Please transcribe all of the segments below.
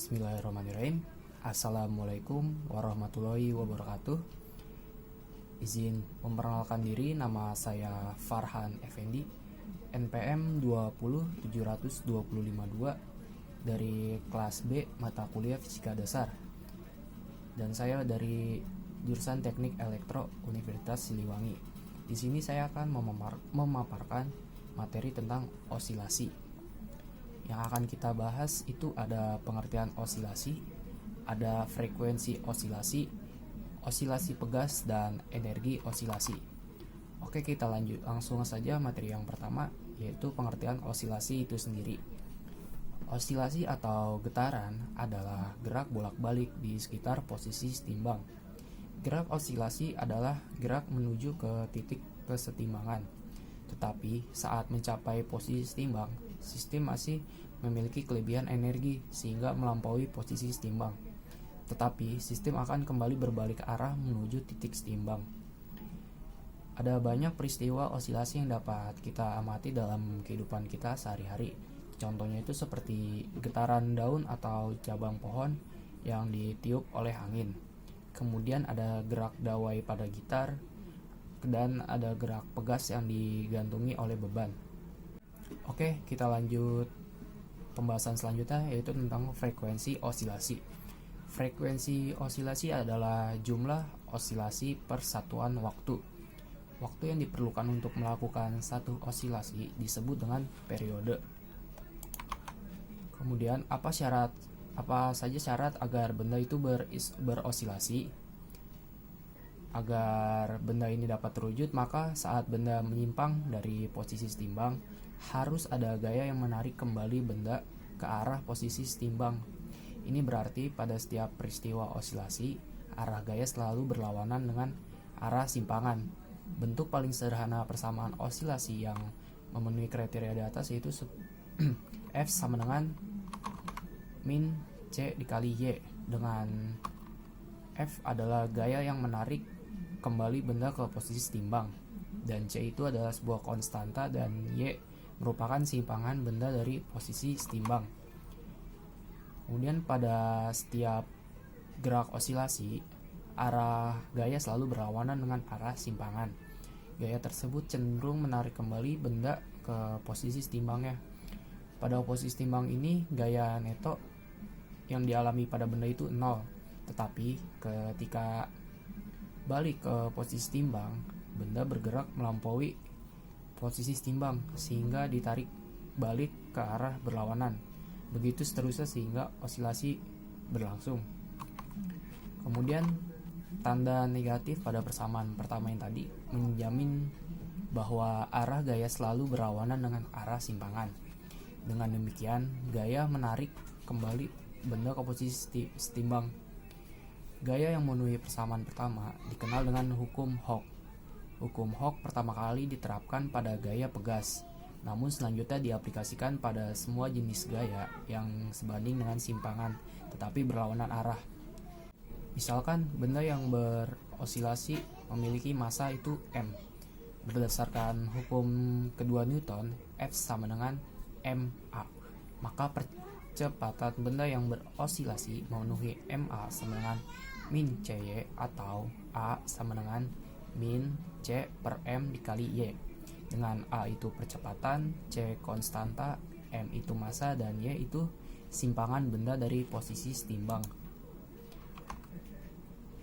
Bismillahirrahmanirrahim. Assalamualaikum warahmatullahi wabarakatuh. Izin memperkenalkan diri, nama saya Farhan Effendi, NPM 2070252 dari kelas B mata kuliah Fisika Dasar. Dan saya dari jurusan Teknik Elektro Universitas Siliwangi. Di sini saya akan memaparkan materi tentang osilasi. Yang akan kita bahas itu ada pengertian osilasi, ada frekuensi osilasi, osilasi pegas, dan energi osilasi. Oke, kita langsung saja materi yang pertama, yaitu pengertian osilasi itu sendiri. Osilasi atau getaran adalah gerak bolak-balik di sekitar posisi setimbang. Gerak osilasi adalah gerak menuju ke titik kesetimbangan. Tetapi saat mencapai posisi setimbang, sistem masih memiliki kelebihan energi sehingga melampaui posisi setimbang. Tetapi sistem akan kembali berbalik arah menuju titik setimbang. Ada banyak peristiwa osilasi yang dapat kita amati dalam kehidupan kita sehari-hari. Contohnya itu seperti getaran daun atau cabang pohon yang ditiup oleh angin. Kemudian ada gerak dawai pada gitar, dan ada gerak pegas yang digantungi oleh beban. Oke, kita lanjut pembahasan selanjutnya, yaitu tentang frekuensi osilasi. Frekuensi osilasi adalah jumlah osilasi per satuan waktu. Waktu yang diperlukan untuk melakukan satu osilasi disebut dengan periode. Kemudian, apa saja syarat agar benda itu berosilasi? Agar benda ini dapat terwujud, maka saat benda menyimpang dari posisi setimbang, harus ada gaya yang menarik kembali benda ke arah posisi setimbang. Ini berarti pada setiap peristiwa osilasi, arah gaya selalu berlawanan dengan arah simpangan. Bentuk paling sederhana persamaan osilasi yang memenuhi kriteria di atas yaitu F sama dengan min C dikali Y, dengan F adalah gaya yang menarik kembali benda ke posisi setimbang, dan C itu adalah sebuah konstanta, dan Y merupakan simpangan benda dari posisi setimbang. Kemudian pada setiap gerak osilasi, arah gaya selalu berlawanan dengan arah simpangan. Gaya tersebut cenderung menarik kembali benda ke posisi setimbangnya. Pada posisi setimbang ini, gaya neto yang dialami pada benda itu 0. Tetapi ketika balik ke posisi setimbang, benda bergerak melampaui posisi setimbang sehingga ditarik balik ke arah berlawanan. Begitu seterusnya sehingga osilasi berlangsung. Kemudian tanda negatif pada persamaan pertama yang tadi menjamin bahwa arah gaya selalu berlawanan dengan arah simpangan. Dengan demikian, gaya menarik kembali benda ke posisi setimbang. Gaya yang memenuhi persamaan pertama dikenal dengan hukum Hooke. Hukum Hooke pertama kali diterapkan pada gaya pegas, namun selanjutnya diaplikasikan pada semua jenis gaya yang sebanding dengan simpangan tetapi berlawanan arah. Misalkan benda yang berosilasi memiliki massa itu m. Berdasarkan hukum kedua Newton, F sama dengan ma. Maka percepatan benda yang berosilasi memenuhi ma sama dengan min cy, atau a sama dengan min c per m dikali y, dengan a itu percepatan, c konstanta, m itu massa, dan y itu simpangan benda dari posisi setimbang.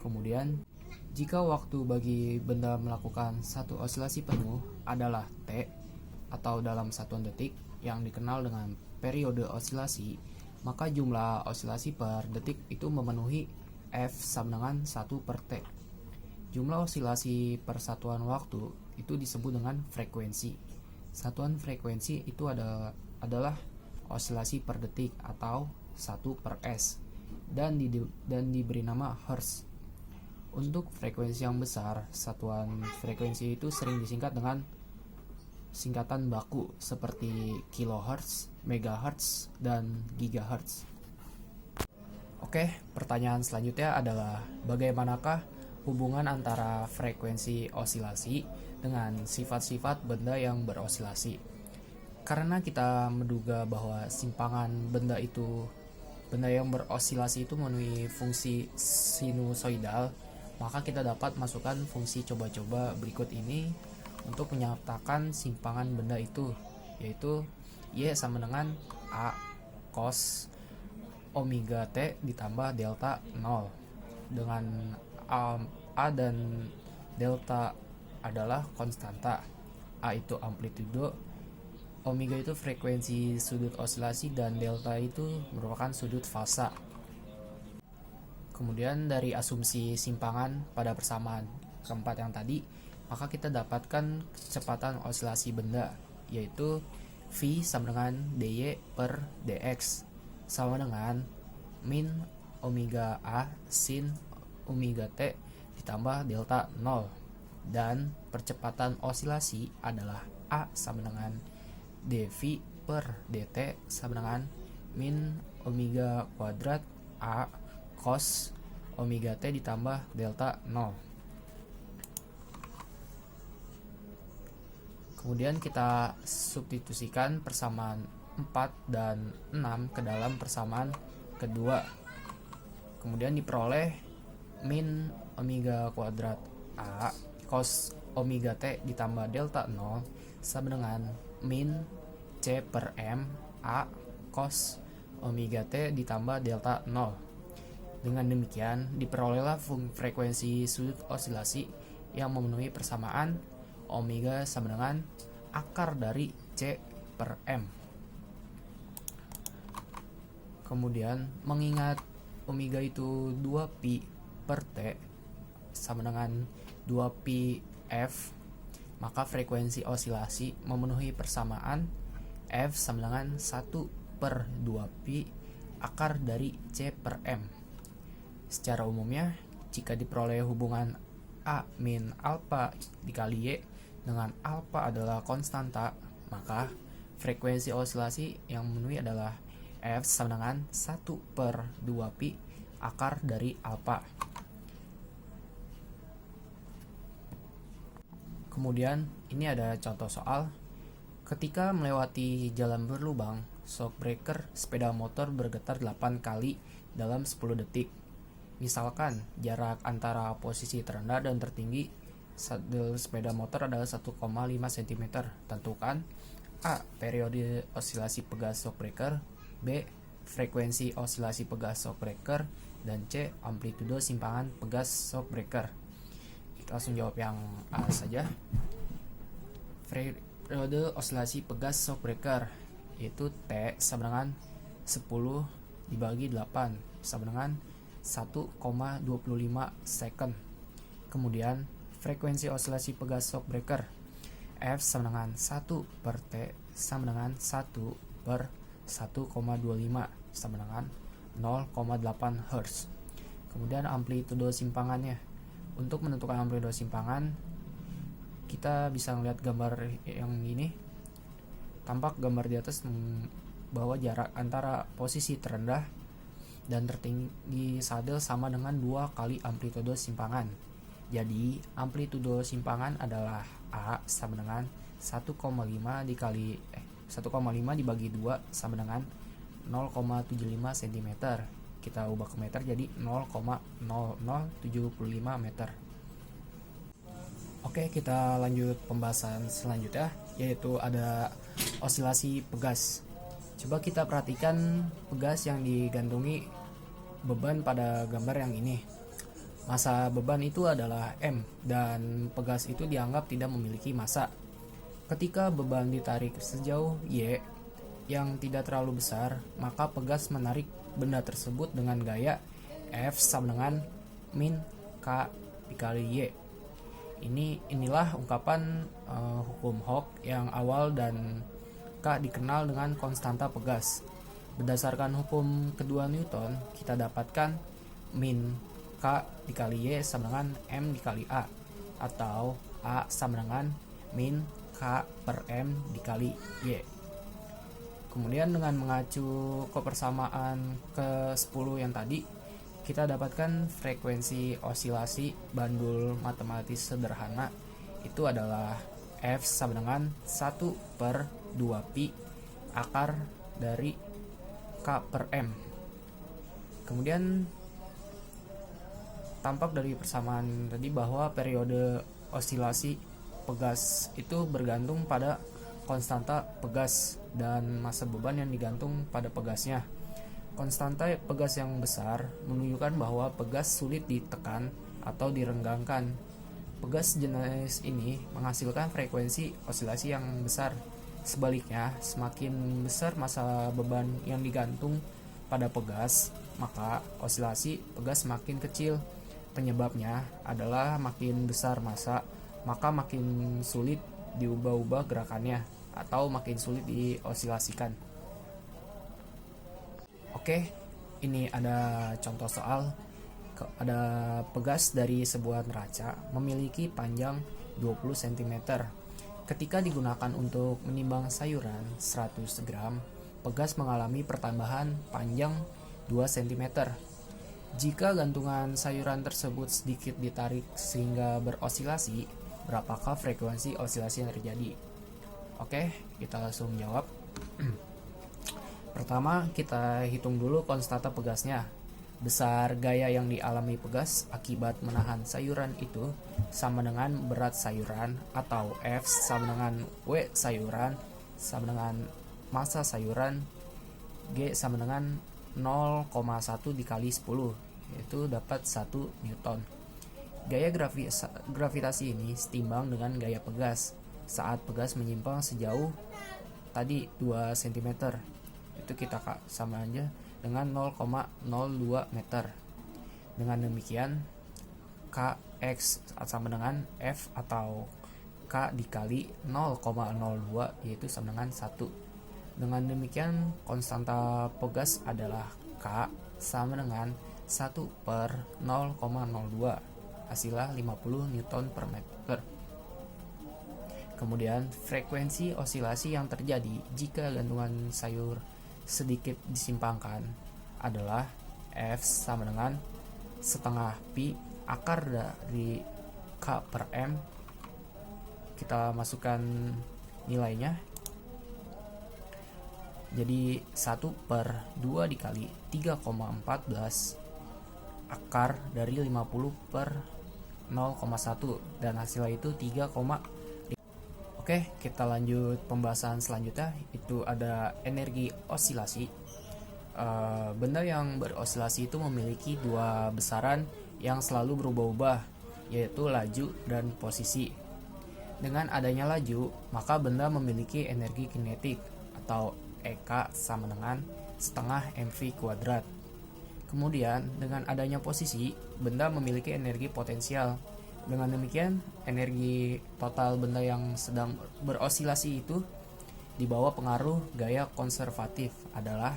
Kemudian, jika waktu bagi benda melakukan satu osilasi penuh adalah t, atau dalam satuan detik yang dikenal dengan periode osilasi, maka jumlah osilasi per detik itu memenuhi F sama dengan 1 per T. Jumlah osilasi per satuan waktu itu disebut dengan frekuensi. Satuan frekuensi itu adalah osilasi per detik atau 1 per S, dan diberi nama Hertz. Untuk frekuensi yang besar, satuan frekuensi itu sering disingkat dengan singkatan baku seperti kilohertz, megahertz, dan gigahertz. Oke, pertanyaan selanjutnya adalah bagaimanakah hubungan antara frekuensi osilasi dengan sifat-sifat benda yang berosilasi? Karena kita menduga bahwa simpangan benda itu benda yang berosilasi itu memenuhi fungsi sinusoidal, maka kita dapat masukkan fungsi coba-coba berikut ini untuk menyatakan simpangan benda itu, yaitu Y sama dengan A cos omega T ditambah delta 0, dengan A dan delta adalah konstanta, A itu amplitudo, omega itu frekuensi sudut osilasi, dan delta itu merupakan sudut fasa. Kemudian dari asumsi simpangan pada persamaan keempat yang tadi, maka kita dapatkan kecepatan osilasi benda, yaitu V sama dengan dy per dx sama dengan min omega A sin omega T ditambah delta 0, dan percepatan osilasi adalah A sama dengan dv per dt sama dengan min omega kuadrat A cos omega T ditambah delta 0. Kemudian kita substitusikan persamaan 4 dan 6 ke dalam persamaan kedua. Kemudian diperoleh min omega kuadrat A cos omega T ditambah delta 0 sama dengan min C per M A cos omega T ditambah delta 0. Dengan demikian diperolehlah frekuensi sudut osilasi yang memenuhi persamaan omega sama dengan akar dari C per M. Kemudian mengingat omega itu 2pi per T sama dengan 2pi F, maka frekuensi osilasi memenuhi persamaan F sama dengan 1 per 2pi akar dari C per M. Secara umumnya, jika diperoleh hubungan A min alpha dikali Y dengan alpha adalah konstanta, maka frekuensi osilasi yang memenuhi adalah F sama dengan 1 per 2pi akar dari alpha. Kemudian ini ada contoh soal. Ketika melewati jalan berlubang, shock breaker sepeda motor bergetar 8 kali dalam 10 detik. Misalkan jarak antara posisi terendah dan tertinggi sadel sepeda motor adalah 1,5 cm. Tentukan A. periode osilasi pegas shock breaker, B. frekuensi osilasi pegas shock breaker, dan C. amplitudo simpangan pegas shock breaker. Kita langsung jawab yang A saja. Periode osilasi pegas shock breaker yaitu T sama dengan 10 dibagi 8 sama dengan 1,25 second. Kemudian frekuensi osilasi pegas shock breaker F sama dengan 1 per T sama dengan 1 per 1,25 sama dengan 0,8 Hz. Kemudian amplitudo simpangannya. Untuk menentukan amplitudo simpangan, kita bisa melihat gambar yang ini. Tampak gambar di atas bahwa jarak antara posisi terendah dan tertinggi sadel sama dengan 2 kali amplitudo simpangan. Jadi amplitudo simpangan adalah A sama dengan 1,5 dibagi 2 sama dengan 0,75 cm. Kita ubah ke meter jadi 0,0075 meter. Oke, kita lanjut pembahasan selanjutnya, yaitu ada osilasi pegas. Coba kita perhatikan pegas yang digantungi beban pada gambar yang ini. Masa beban itu adalah M, dan pegas itu dianggap tidak memiliki massa. Ketika beban ditarik sejauh Y yang tidak terlalu besar, maka pegas menarik benda tersebut dengan gaya F sama dengan min K dikali Y. Inilah ungkapan hukum Hooke yang awal dan K dikenal dengan konstanta pegas. Berdasarkan hukum kedua Newton, kita dapatkan min K dikali Y sama dengan M dikali A, atau A sama dengan min K per M dikali Y. Kemudian dengan mengacu ke persamaan ke-10 yang tadi, kita dapatkan frekuensi osilasi bandul matematis sederhana itu adalah F sama dengan 1 per 2pi akar dari K per M. Kemudian tampak dari persamaan tadi bahwa periode osilasi pegas itu bergantung pada konstanta pegas dan massa beban yang digantung pada pegasnya. Konstanta pegas yang besar menunjukkan bahwa pegas sulit ditekan atau direnggangkan. Pegas jenis ini menghasilkan frekuensi osilasi yang besar. Sebaliknya, semakin besar massa beban yang digantung pada pegas, maka osilasi pegas semakin kecil. Penyebabnya adalah makin besar massa, maka makin sulit diubah-ubah gerakannya atau makin sulit diosilasikan. Oke, ini ada contoh soal. Ada pegas dari sebuah neraca memiliki panjang 20 cm. Ketika digunakan untuk menimbang sayuran 100 gram, pegas mengalami pertambahan panjang 2 cm. Jika gantungan sayuran tersebut sedikit ditarik sehingga berosilasi, berapakah frekuensi osilasi yang terjadi? Oke, kita langsung jawab. Pertama, kita hitung dulu konstanta pegasnya. Besar gaya yang dialami pegas akibat menahan sayuran itu sama dengan berat sayuran, atau F sama dengan W sayuran sama dengan massa sayuran, G sama dengan 0,1 dikali 10, yaitu dapat 1 Newton. Gaya gravitasi ini setimbang dengan gaya pegas saat pegas menyimpang sejauh tadi 2 cm. Itu kita sama aja dengan 0,02 meter. Dengan demikian Kx sama dengan F atau K dikali 0,02 yaitu sama dengan 1. Dengan demikian konstanta pegas adalah K sama dengan 1 per 0,02, hasilnya 50 Newton per meter. Kemudian frekuensi osilasi yang terjadi jika gantungan sayur sedikit disimpangkan adalah F sama dengan setengah pi akar dari K per M. Kita masukkan nilainya, jadi 1 per 2 dikali 3,14 akar dari 50 per 0,1 dan hasilnya itu 3,5. Oke, kita lanjut pembahasan selanjutnya, itu ada energi osilasi. Benda yang berosilasi itu memiliki dua besaran yang selalu berubah-ubah, yaitu laju dan posisi. Dengan adanya laju, maka benda memiliki energi kinetik atau EK sama dengan setengah mv kuadrat. Kemudian dengan adanya posisi, benda memiliki energi potensial. Dengan demikian, energi total benda yang sedang berosilasi itu di bawah pengaruh gaya konservatif adalah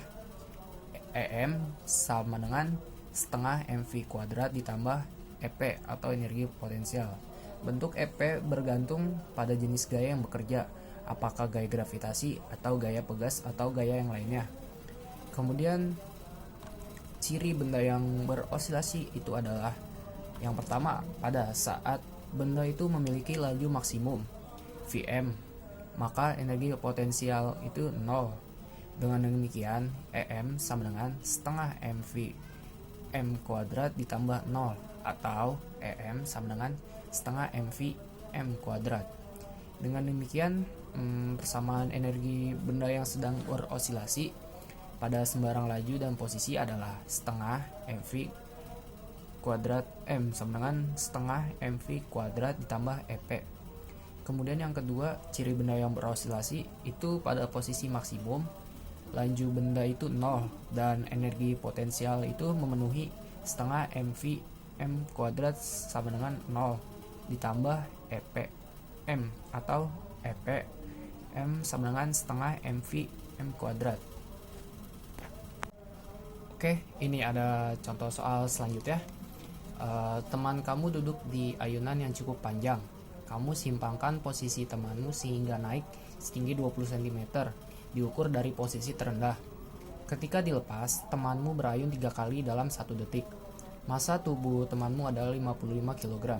EM sama dengan setengah mv kuadrat ditambah EP atau energi potensial. Bentuk EP bergantung pada jenis gaya yang bekerja, apakah gaya gravitasi atau gaya pegas atau gaya yang lainnya. Kemudian ciri benda yang berosilasi itu adalah yang pertama, pada saat benda itu memiliki laju maksimum Vm, maka energi potensial itu 0. Dengan demikian, Em sama dengan setengah mv m kuadrat ditambah 0, atau Em sama dengan setengah mv m kuadrat. Dengan demikian, persamaan energi benda yang sedang berosilasi pada sembarang laju dan posisi adalah setengah mv kuadrat M sama dengan setengah mv kuadrat ditambah EP. Kemudian yang kedua, ciri benda yang berosilasi itu pada posisi maksimum, laju benda itu 0 dan energi potensial itu memenuhi setengah mv m kuadrat sama dengan 0 ditambah EP M atau EP M sama dengan setengah mv m kuadrat. Oke, ini ada contoh soal selanjutnya. Teman kamu duduk di ayunan yang cukup panjang. Kamu simpangkan posisi temanmu sehingga naik setinggi 20 cm, diukur dari posisi terendah. Ketika dilepas, temanmu berayun 3 kali dalam 1 detik. Massa tubuh temanmu adalah 55 kg.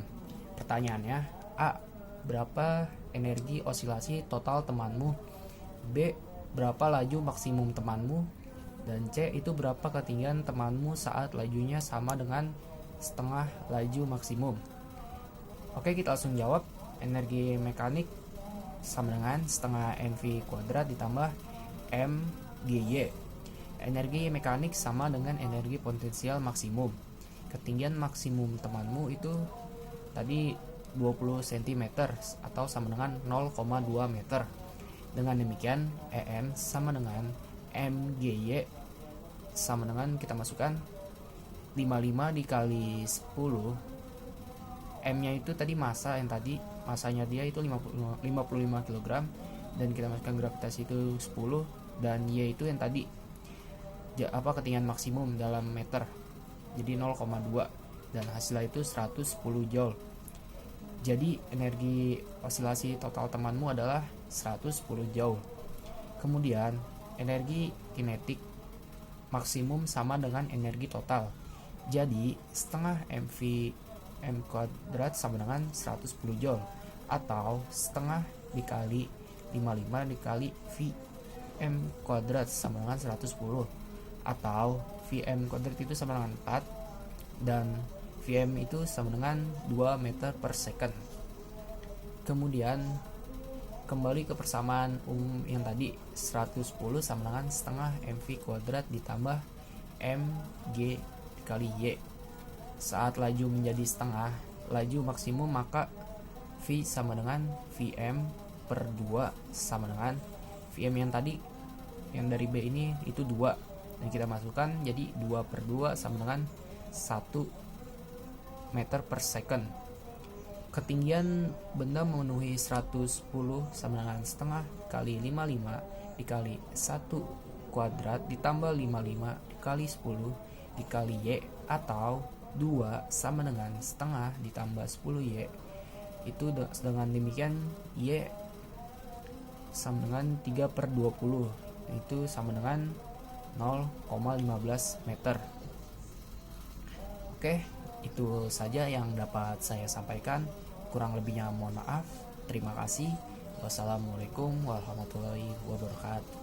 Pertanyaannya, A. Berapa energi osilasi total temanmu? B. Berapa laju maksimum temanmu? Dan C itu berapa ketinggian temanmu saat lajunya sama dengan setengah laju maksimum. Oke, kita langsung jawab. Energi mekanik sama dengan setengah mv kuadrat ditambah mgy. Energi mekanik sama dengan energi potensial maksimum. Ketinggian maksimum temanmu itu tadi 20 cm atau sama dengan 0,2 meter. Dengan demikian EM sama dengan MGY sama dengan, kita masukkan 55 dikali 10. M-nya itu tadi massa, yang tadi masanya dia itu 55 kg, dan kita masukkan gravitasi itu 10, dan Y itu yang tadi ketinggian maksimum dalam meter, jadi 0,2, dan hasilnya itu 110 joule. Jadi energi osilasi total temanmu adalah 110 joule. Kemudian energi kinetik maksimum sama dengan energi total. Jadi setengah mv m kuadrat sama dengan 110 joule, atau setengah dikali 55 dikali Vm kuadrat sama dengan 110, atau Vm kuadrat itu sama dengan 4 dan Vm itu sama dengan 2 meter per second. Kemudian kembali ke persamaan umum yang tadi, 110 sama dengan setengah mv kuadrat ditambah mg dikali y. Saat laju menjadi setengah laju maksimum, maka V sama dengan Vm per 2 sama dengan Vm yang tadi, yang dari B ini itu 2, dan kita masukkan jadi 2 per 2 sama dengan 1 meter per second. Ketinggian benda memenuhi 110 sama dengan setengah kali 55 dikali 1 kuadrat ditambah 55 dikali 10 dikali Y, atau 2 sama dengan setengah ditambah 10Y. Itu dengan demikian Y sama dengan 3 per 20, itu sama dengan 0,15 meter. Oke, itu saja yang dapat saya sampaikan. Kurang lebihnya mohon maaf. Terima kasih. Wassalamualaikum warahmatullahi wabarakatuh.